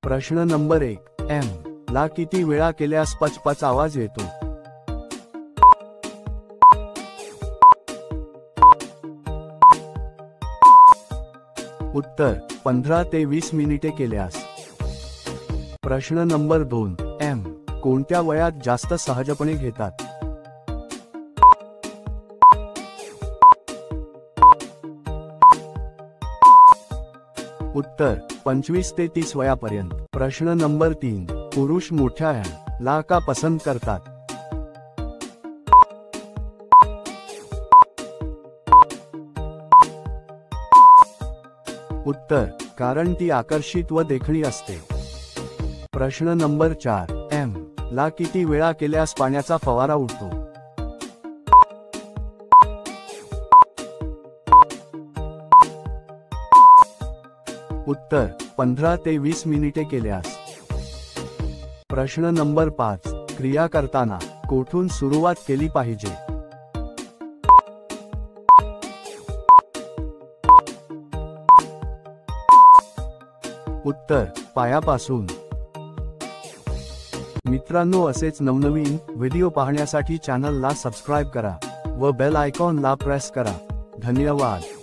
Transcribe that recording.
प्रश्न number 1, M ला किती वेळा केल्यास पचपच आवाज येतो? उत्तर 15 ते 20 मिनिटे केल्यास. प्रश्न नंबर 2, एम कोणत्या वयात जास्त सहजपणे घेतात? उत्तर 25 ते 30 वयापर्यंत. प्रश्न नंबर 3, पुरुष मोठ्या एम ला का पसंत करतात? उत्तर कारण ती आकर्षित व देखणी असते. प्रश्न नंबर 4, एम ला किती वेळा केल्यास पाण्याचा फवारा उडतो? उत्तर 15 ते 20 मिनिटे केल्यास. प्रश्न नंबर 5, क्रिया करताना कोठून सुरुवात केली पाहिजे? उत्तर पायापासून. मित्रांनो, असेच नवनवीन व्हिडिओ पाहण्यासाठी चॅनलला सबस्क्राइब करा व बेल आयकॉनला प्रेस करा. धन्यवाद.